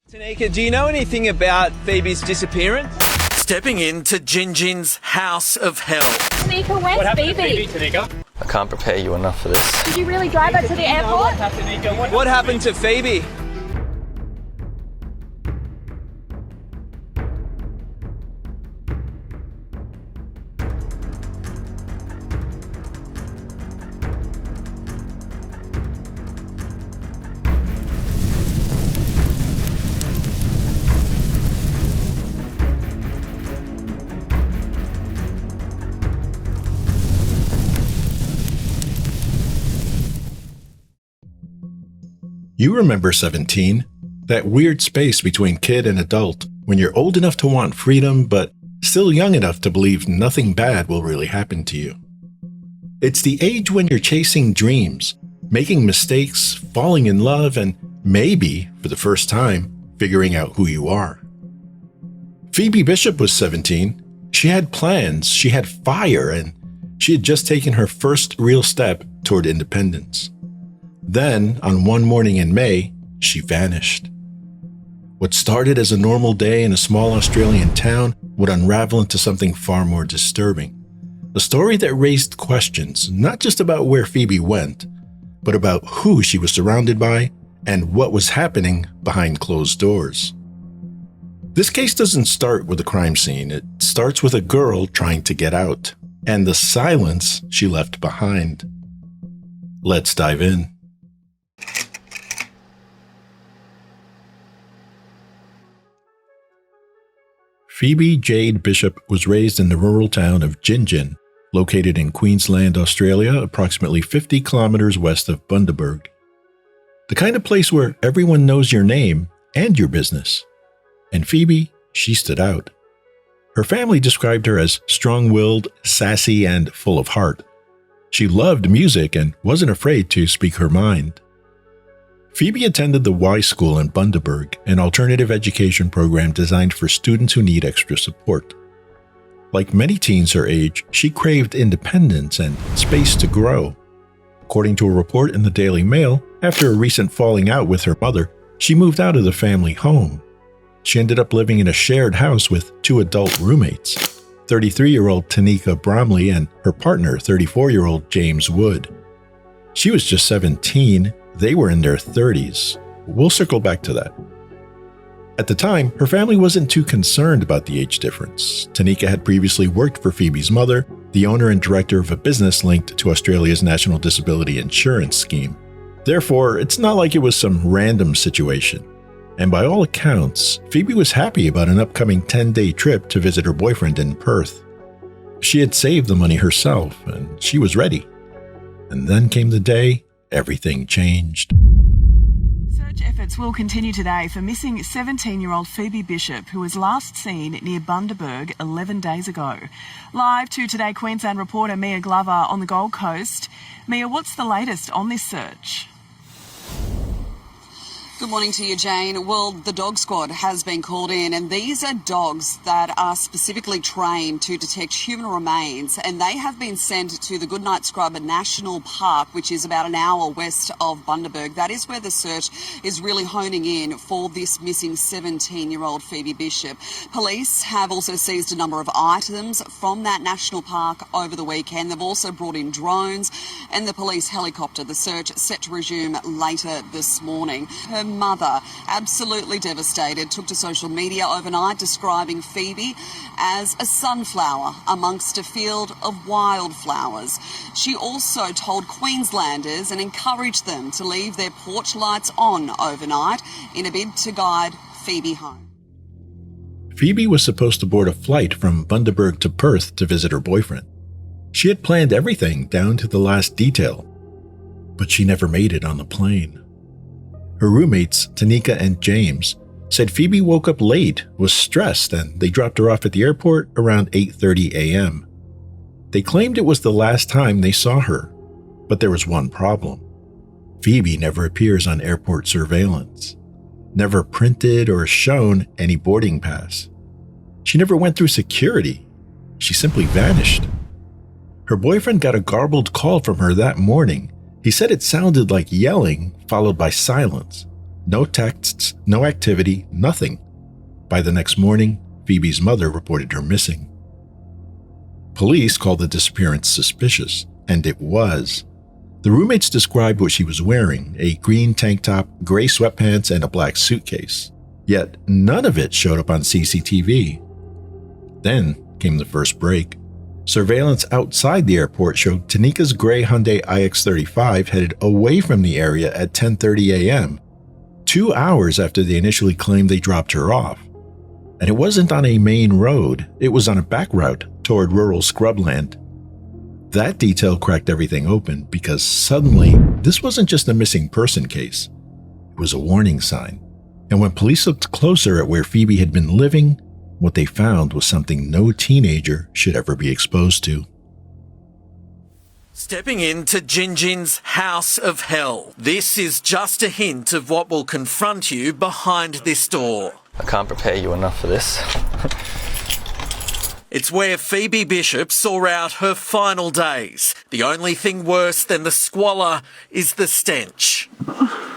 Tanika, do you know anything about Phoebe's disappearance? Stepping into Jinjin's house of hell. Tanika, where's Phoebe? Tanika? I can't prepare you enough for this. Did you really drive her to the airport? What happened to Phoebe? You remember 17, that weird space between kid and adult when you're old enough to want freedom but still young enough to believe nothing bad will really happen to you. It's the age when you're chasing dreams, making mistakes, falling in love, and maybe, for the first time, figuring out who you are. Pheobe Bishop was 17. She had plans, she had fire, and she had just taken her first real step toward independence. Then, on one morning in May, she vanished. What started as a normal day in a small Australian town would unravel into something far more disturbing. A story that raised questions not just about where Phoebe went, but about who she was surrounded by and what was happening behind closed doors. This case doesn't start with a crime scene. It starts with a girl trying to get out, and the silence she left behind. Let's dive in. Phoebe Jade Bishop was raised in the rural town of Jinjin, located in Queensland, Australia, approximately 50 kilometers west of Bundaberg. The kind of place where everyone knows your name and your business. And Phoebe, she stood out. Her family described her as strong-willed, sassy, and full of heart. She loved music and wasn't afraid to speak her mind. Phoebe attended the Y School in Bundaberg, an alternative education program designed for students who need extra support. Like many teens her age, she craved independence and space to grow. According to a report in the Daily Mail, after a recent falling out with her mother, she moved out of the family home. She ended up living in a shared house with two adult roommates, 33-year-old Tanika Bromley and her partner, 34-year-old James Wood. She was just 17. They were in their 30s. We'll circle back to that. At the time, her family wasn't too concerned about the age difference. Tanika had previously worked for Phoebe's mother, the owner and director of a business linked to Australia's National Disability Insurance Scheme. Therefore, it's not like it was some random situation. And by all accounts, Phoebe was happy about an upcoming 10-day trip to visit her boyfriend in Perth. She had saved the money herself, and she was ready. And then came the day everything changed. Search efforts will continue today for missing 17-year-old Phoebe Bishop, who was last seen near Bundaberg 11 days ago. Live to Today Queensland reporter Mia Glover on the Gold Coast. Mia, what's the latest on this search? Good morning to you, Jane. Well, the dog squad has been called in, and these are dogs that are specifically trained to detect human remains, and they have been sent to the Goodnight Scrub National Park, which is about an hour west of Bundaberg. That is where the search is really honing in for this missing 17-year-old Phoebe Bishop. Police have also seized a number of items from that national park over the weekend. They've also brought in drones and the police helicopter. The search set to resume later this morning. Her mother, absolutely devastated, took to social media overnight describing Phoebe as a sunflower amongst a field of wildflowers. She also told Queenslanders and encouraged them to leave their porch lights on overnight in a bid to guide Phoebe home. Phoebe was supposed to board a flight from Bundaberg to Perth to visit her boyfriend. She had planned everything down to the last detail, but she never made it on the plane. Her roommates, Tanika and James, said Phoebe woke up late, was stressed, and they dropped her off at the airport around 8:30 a.m. They claimed it was the last time they saw her, but there was one problem. Phoebe never appears on airport surveillance, never printed or shown any boarding pass. She never went through security. She simply vanished. Her boyfriend got a garbled call from her that morning. He said it sounded like yelling, followed by silence. No texts, no activity, nothing. By the next morning, Phoebe's mother reported her missing. Police called the disappearance suspicious, and it was. The roommates described what she was wearing, a green tank top, gray sweatpants, and a black suitcase. Yet none of it showed up on CCTV. Then came the first break. Surveillance outside the airport showed Tanika's gray Hyundai iX35 headed away from the area at 10:30 a.m., 2 hours after they initially claimed they dropped her off. And it wasn't on a main road, it was on a back route toward rural scrubland. That detail cracked everything open because suddenly, this wasn't just a missing person case. It was a warning sign. And when police looked closer at where Phoebe had been living, what they found was something no teenager should ever be exposed to. Stepping into Jinjin's house of hell. This is just a hint of what will confront you behind this door. I can't prepare you enough for this. It's where Phoebe Bishop saw out her final days. The only thing worse than the squalor is the stench.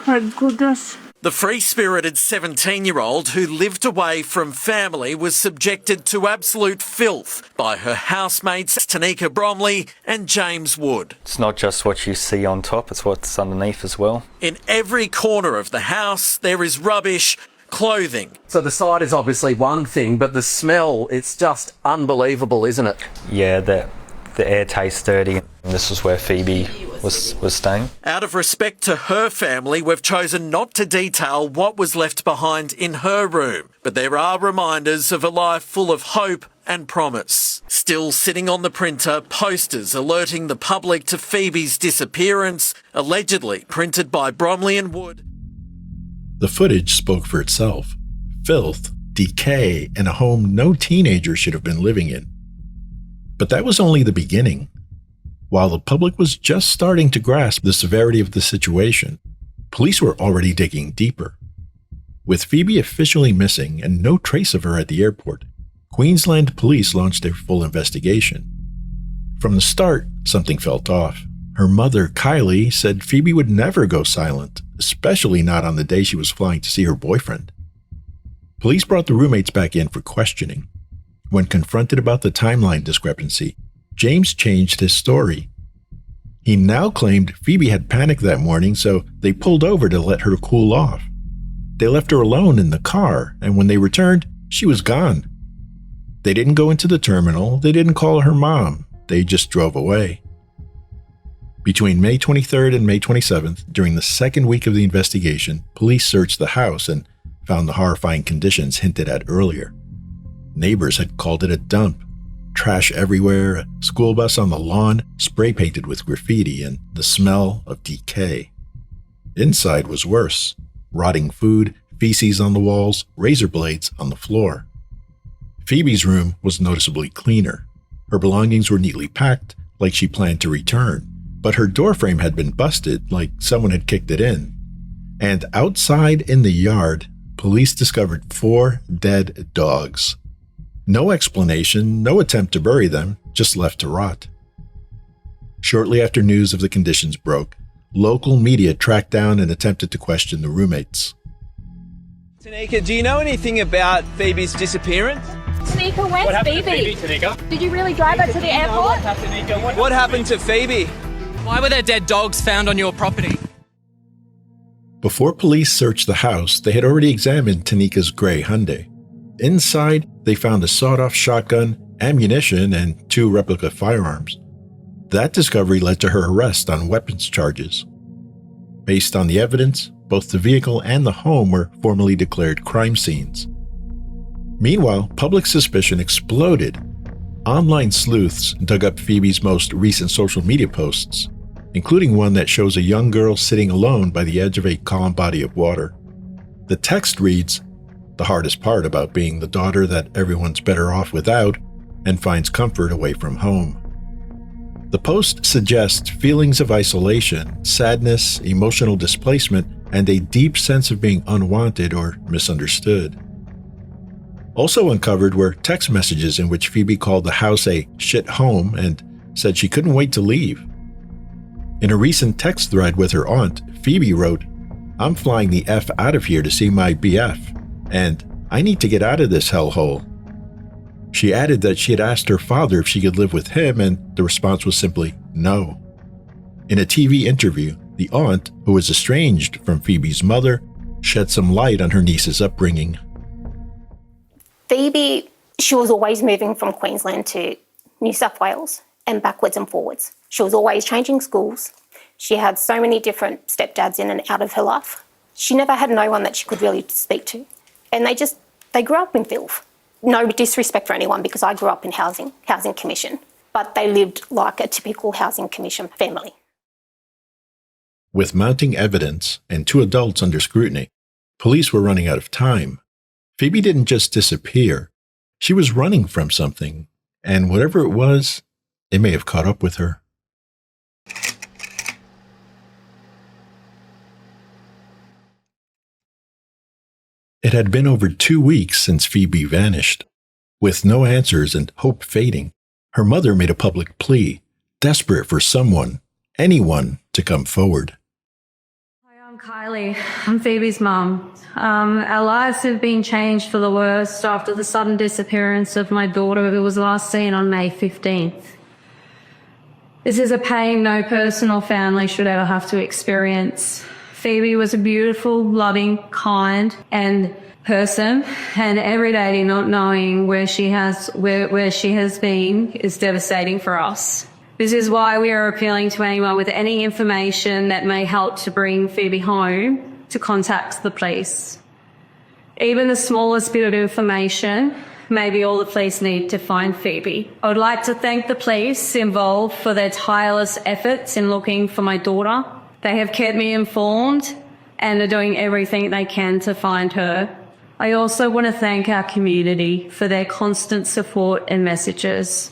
My goodness. The free-spirited 17-year-old who lived away from family was subjected to absolute filth by her housemates Tanika Bromley and James Wood. It's not just what you see on top, it's what's underneath as well. In every corner of the house, there is rubbish, clothing. So the sight is obviously one thing, but the smell, it's just unbelievable, isn't it? Yeah, the air tastes dirty. This was where Phoebe was staying. Out of respect to her family, we've chosen not to detail what was left behind in her room. But there are reminders of a life full of hope and promise. Still sitting on the printer, posters alerting the public to Phoebe's disappearance, allegedly printed by Bromley and Wood. The footage spoke for itself. Filth, decay, and a home no teenager should have been living in. But that was only the beginning. While the public was just starting to grasp the severity of the situation, police were already digging deeper. With Phoebe officially missing and no trace of her at the airport, Queensland police launched a full investigation. From the start, something felt off. Her mother, Kylie, said Phoebe would never go silent, especially not on the day she was flying to see her boyfriend. Police brought the roommates back in for questioning. When confronted about the timeline discrepancy, James changed his story. He now claimed Phoebe had panicked that morning, so they pulled over to let her cool off. They left her alone in the car, and when they returned, she was gone. They didn't go into the terminal, they didn't call her mom, they just drove away. Between May 23rd and May 27th, during the second week of the investigation, police searched the house and found the horrifying conditions hinted at earlier. Neighbors had called it a dump. Trash everywhere, a school bus on the lawn, spray painted with graffiti, and the smell of decay. Inside was worse. Rotting food, feces on the walls, razor blades on the floor. Phoebe's room was noticeably cleaner. Her belongings were neatly packed, like she planned to return, but her doorframe had been busted, like someone had kicked it in. And outside in the yard, police discovered 4 dead dogs. No explanation, no attempt to bury them, just left to rot. Shortly after news of the conditions broke, local media tracked down and attempted to question the roommates. Tanika, do you know anything about Phoebe's disappearance? Tanika, where's Phoebe? Did you really drive her to the airport? What happened to Phoebe? Why were there dead dogs found on your property? Before police searched the house, they had already examined Tanika's gray Hyundai. Inside, they found a sawed-off shotgun, ammunition, and 2 replica firearms. That discovery led to her arrest on weapons charges. Based on the evidence, both the vehicle and the home were formally declared crime scenes. Meanwhile, public suspicion exploded. Online sleuths dug up Phoebe's most recent social media posts, including one that shows a young girl sitting alone by the edge of a calm body of water. The text reads, "The hardest part about being the daughter that everyone's better off without and finds comfort away from home." The post suggests feelings of isolation, sadness, emotional displacement, and a deep sense of being unwanted or misunderstood. Also uncovered were text messages in which Phoebe called the house a shit home and said she couldn't wait to leave. In a recent text thread with her aunt, Phoebe wrote, I'm flying the F out of here to see my BF, and I need to get out of this hellhole. She added that she had asked her father if she could live with him, and the response was simply no. In a TV interview, the aunt, who was estranged from Phoebe's mother, shed some light on her niece's upbringing. Phoebe, she was always moving from Queensland to New South Wales and backwards and forwards. She was always changing schools. She had so many different stepdads in and out of her life. She never had no one that she could really speak to. And they grew up in filth. No disrespect for anyone, because I grew up in housing commission, but they lived like a typical housing commission family. With mounting evidence and 2 adults under scrutiny, police were running out of time. Phoebe didn't just disappear. She was running from something, and whatever it was, it may have caught up with her. It had been over 2 weeks since Phoebe vanished. With no answers and hope fading, her mother made a public plea, desperate for someone, anyone, to come forward. Hi, I'm Kylie. I'm Phoebe's mum. Our lives have been changed for the worst after the sudden disappearance of my daughter, who was last seen on May 15th. This is a pain no person or family should ever have to experience. Phoebe was a beautiful, loving, kind and person, and every day not knowing where she has been is devastating for us. This is why we are appealing to anyone with any information that may help to bring Phoebe home to contact the police. Even the smallest bit of information may be all the police need to find Phoebe. I would like to thank the police involved for their tireless efforts in looking for my daughter. They have kept me informed and are doing everything they can to find her. I also want to thank our community for their constant support and messages.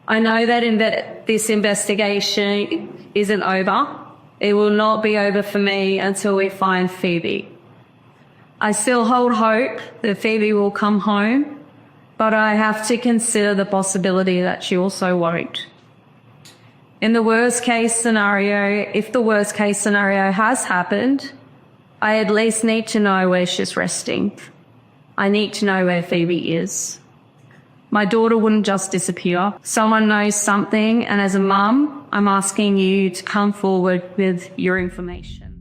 I know that this investigation isn't over. It will not be over for me until we find Phoebe. I still hold hope that Phoebe will come home, but I have to consider the possibility that she also won't. In the worst case scenario, if the worst case scenario has happened, I at least need to know where she's resting. I need to know where Phoebe is. My daughter wouldn't just disappear. Someone knows something, and as a mum, I'm asking you to come forward with your information.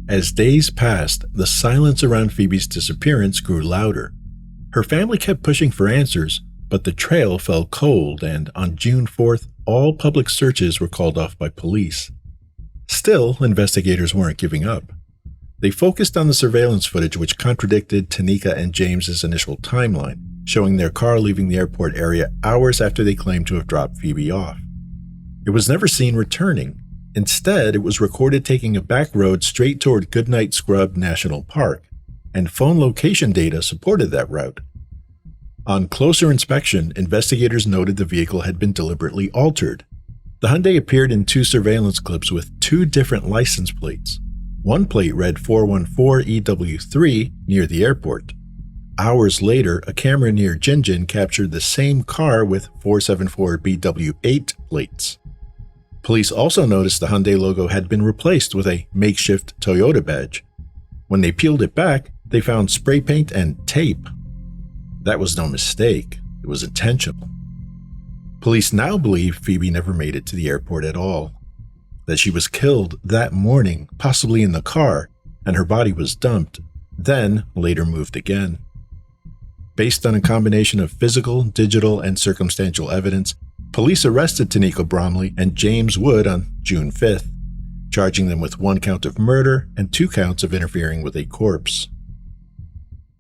As days passed, the silence around Phoebe's disappearance grew louder. Her family kept pushing for answers, but the trail fell cold, and on June 4th, all public searches were called off by police. Still, investigators weren't giving up. They focused on the surveillance footage which contradicted Tanika and James's initial timeline, showing their car leaving the airport area hours after they claimed to have dropped Phoebe off. It was never seen returning. Instead, it was recorded taking a back road straight toward Goodnight Scrub National Park, and phone location data supported that route. On closer inspection, investigators noted the vehicle had been deliberately altered. The Hyundai appeared in 2 surveillance clips with 2 different license plates. One plate read 414EW3 near the airport. Hours later, a camera near Jinjin captured the same car with 474BW8 plates. Police also noticed the Hyundai logo had been replaced with a makeshift Toyota badge. When they peeled it back, they found spray paint and tape. That was no mistake. It was intentional. Police now believe Phoebe never made it to the airport at all. That she was killed that morning, possibly in the car, and her body was dumped, then later moved again. Based on a combination of physical, digital, and circumstantial evidence, police arrested Tanika Bromley and James Wood on June 5th, charging them with 1 count of murder and 2 counts of interfering with a corpse.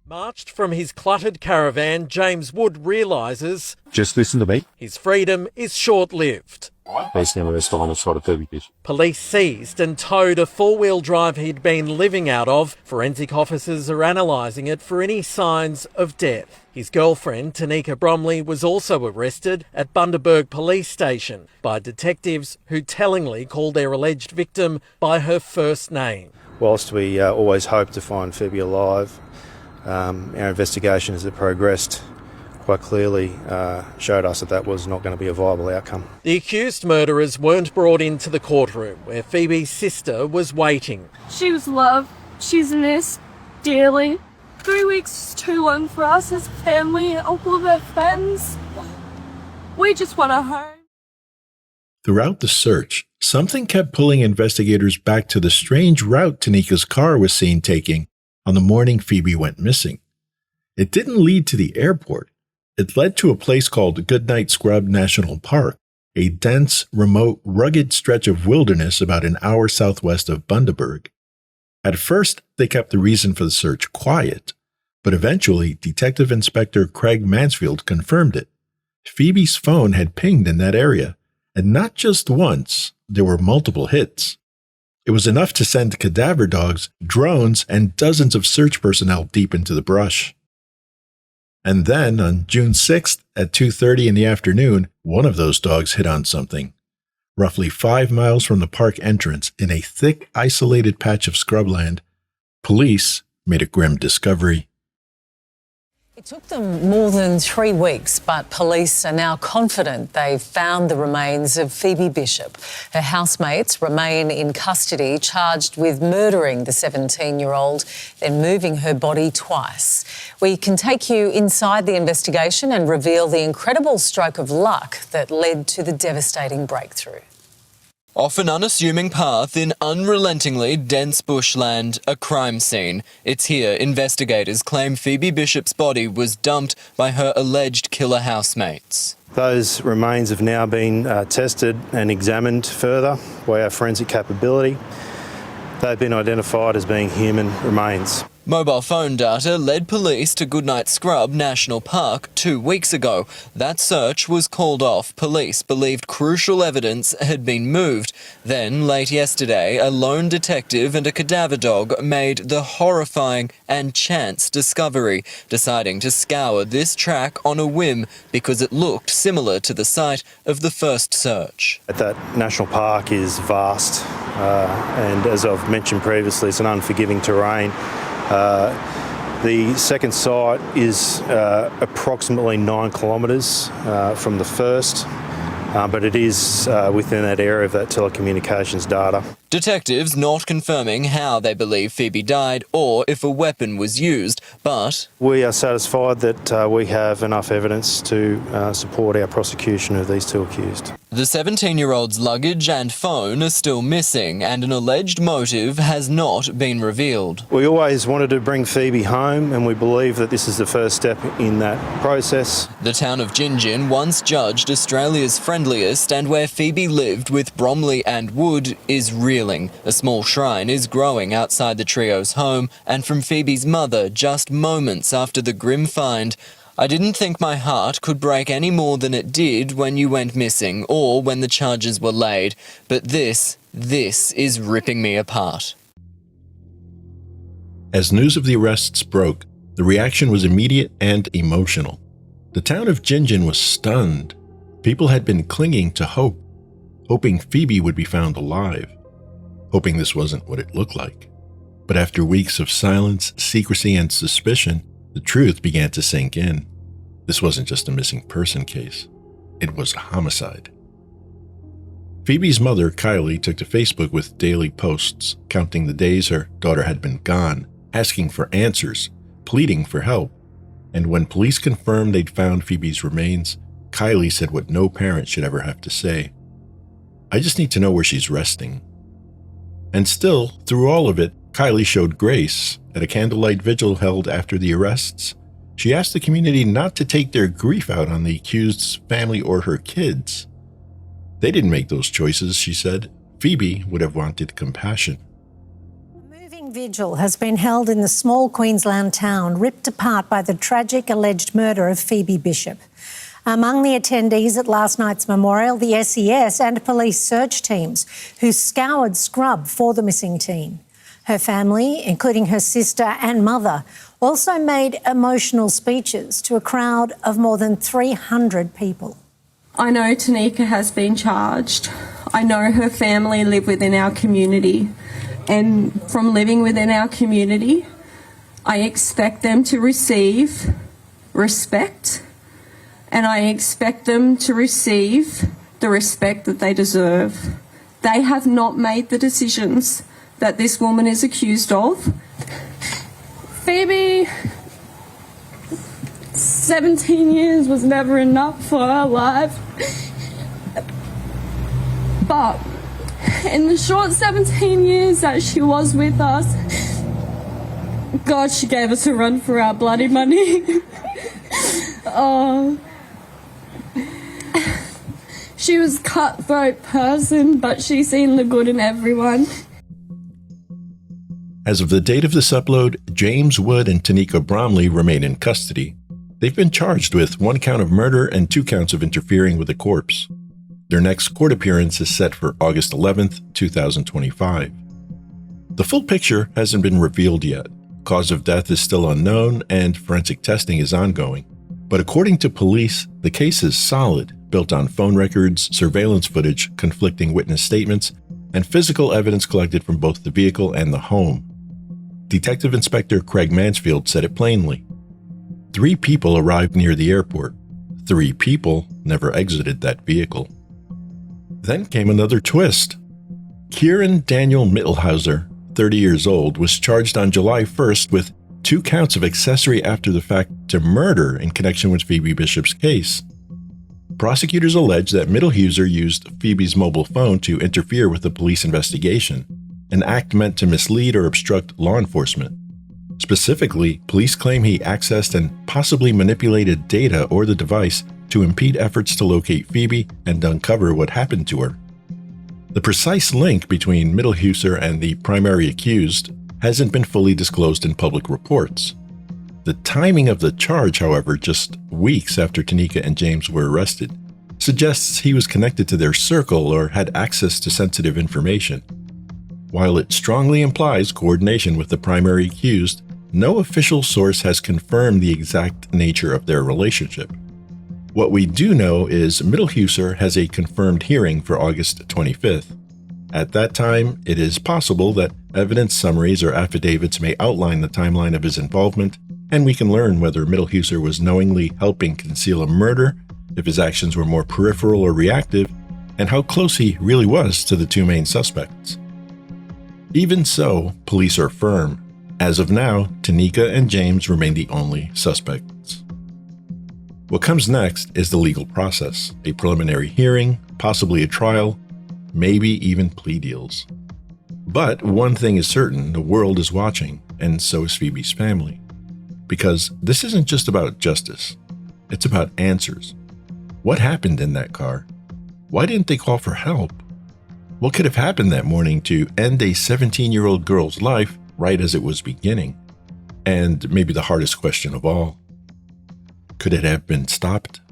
Marched from his cluttered caravan, James Wood realises just listen to me. His freedom is short-lived. Police seized and towed a 4-wheel drive he'd been living out of. Forensic officers are analysing it for any signs of death. His girlfriend, Tanika Bromley, was also arrested at Bundaberg Police Station by detectives who tellingly called their alleged victim by her first name. Whilst we always hope to find Phoebe alive, our investigation as it progressed quite clearly showed us that that was not going to be a viable outcome. The accused murderers weren't brought into the courtroom where Phoebe's sister was waiting. She was loved. She's missed dearly. 3 weeks is too long for us as a family and all of our friends. We just want her home. Throughout the search, something kept pulling investigators back to the strange route Tanika's car was seen taking on the morning Phoebe went missing. It didn't lead to the airport. It led to a place called Goodnight Scrub National Park, a dense, remote, rugged stretch of wilderness about an hour southwest of Bundaberg. At first, they kept the reason for the search quiet, but eventually Detective Inspector Craig Mansfield confirmed it. Phoebe's phone had pinged in that area, and not just once, there were multiple hits. It was enough to send cadaver dogs, drones, and dozens of search personnel deep into the brush. And then, on June 6th at 2:30 in the afternoon, one of those dogs hit on something. Roughly 5 miles from the park entrance, in a thick, isolated patch of scrubland, police made a grim discovery. It took them more than 3 weeks, but police are now confident they've found the remains of Phoebe Bishop. Her housemates remain in custody, charged with murdering the 17-year-old, then moving her body twice. We can take you inside the investigation and reveal the incredible stroke of luck that led to the devastating breakthrough. Off an unassuming path in unrelentingly dense bushland, a crime scene. It's here investigators claim Phoebe Bishop's body was dumped by her alleged killer housemates. Those remains have now been tested and examined further by our forensic capability. They've been identified as being human remains. Mobile phone data led police to Goodnight Scrub National Park 2 weeks ago. That search was called off. Police believed crucial evidence had been moved. Then, late yesterday, a lone detective and a cadaver dog made the horrifying and chance discovery, deciding to scour this track on a whim because it looked similar to the site of the first search. That national park is vast, and as I've mentioned previously, it's an unforgiving terrain. The second site is approximately 9 kilometres from the first, but it is within that area of that telecommunications data. Detectives not confirming how they believe Phoebe died or if a weapon was used, but we are satisfied that we have enough evidence to support our prosecution of these two accused. The 17-year-old's luggage and phone are still missing, and an alleged motive has not been revealed. We always wanted to bring Phoebe home, and we believe that this is the first step in that process. The town of Gingin, once judged Australia's friendliest and where Phoebe lived with Bromley and Wood, is reeling. A small shrine is growing outside the trio's home, and from Phoebe's mother just moments after the grim find. I didn't think my heart could break any more than it did when you went missing or when the charges were laid, but this is ripping me apart. As news of the arrests broke, the reaction was immediate and emotional. The town of Gingin was stunned. People had been clinging to hope, hoping Phoebe would be found alive, hoping this wasn't what it looked like. But after weeks of silence, secrecy, and suspicion, the truth began to sink in. This wasn't just a missing person case. It was a homicide. Phoebe's mother, Kylie, took to Facebook with daily posts, counting the days her daughter had been gone, asking for answers, pleading for help. And when police confirmed they'd found Phoebe's remains, Kylie said what no parent should ever have to say. "I just need to know where she's resting." And still, through all of it, Kylie showed grace. At a candlelight vigil held after the arrests, she asked the community not to take their grief out on the accused's family or her kids. They didn't make those choices, she said. Phoebe would have wanted compassion. A moving vigil has been held in the small Queensland town ripped apart by the tragic alleged murder of Phoebe Bishop. Among the attendees at last night's memorial, the SES and police search teams who scoured Scrub for the missing teen. Her family, including her sister and mother, also made emotional speeches to a crowd of more than 300 people. I know Tanika has been charged. I know her family live within our community. And from living within our community, I expect them to receive respect and I expect them to receive the respect that they deserve. They have not made the decisions that this woman is accused of. Phoebe, 17 years was never enough for her life. But in the short 17 years that she was with us, God, she gave us a run for our bloody money. Oh. She was a cutthroat person, but she's seen the good in everyone. As of the date of this upload, James Wood and Tanika Bromley remain in custody. They've been charged with 1 count of murder and 2 counts of interfering with a corpse. Their next court appearance is set for August 11th, 2025. The full picture hasn't been revealed yet. Cause of death is still unknown and forensic testing is ongoing. But according to police, the case is solid, built on phone records, surveillance footage, conflicting witness statements, and physical evidence collected from both the vehicle and the home. Detective Inspector Craig Mansfield said it plainly. 3 people arrived near the airport. 3 people never exited that vehicle. Then came another twist. Kieran Daniel Mittelhauser, 30 years old, was charged on July 1st with 2 counts of accessory after the fact to murder in connection with Pheobe Bishop's case. Prosecutors allege that Mittelhauser used Phoebe's mobile phone to interfere with the police investigation, an act meant to mislead or obstruct law enforcement. Specifically, police claim he accessed and possibly manipulated data or the device to impede efforts to locate Phoebe and uncover what happened to her. The precise link between Mittelhauser and the primary accused hasn't been fully disclosed in public reports. The timing of the charge, however, just weeks after Tanika and James were arrested, suggests he was connected to their circle or had access to sensitive information. While it strongly implies coordination with the primary accused, no official source has confirmed the exact nature of their relationship. What we do know is Mittelhauser has a confirmed hearing for August 25th. At that time, it is possible that evidence summaries or affidavits may outline the timeline of his involvement, and we can learn whether Mittelhauser was knowingly helping conceal a murder, if his actions were more peripheral or reactive, and how close he really was to the 2 main suspects. Even so, police are firm. As of now, Tanika and James remain the only suspects. What comes next is the legal process, a preliminary hearing, possibly a trial, maybe even plea deals. But one thing is certain, the world is watching, and so is Phoebe's family. Because this isn't just about justice, it's about answers. What happened in that car? Why didn't they call for help? What could have happened that morning to end a 17-year-old girl's life right as it was beginning? And maybe the hardest question of all, could it have been stopped?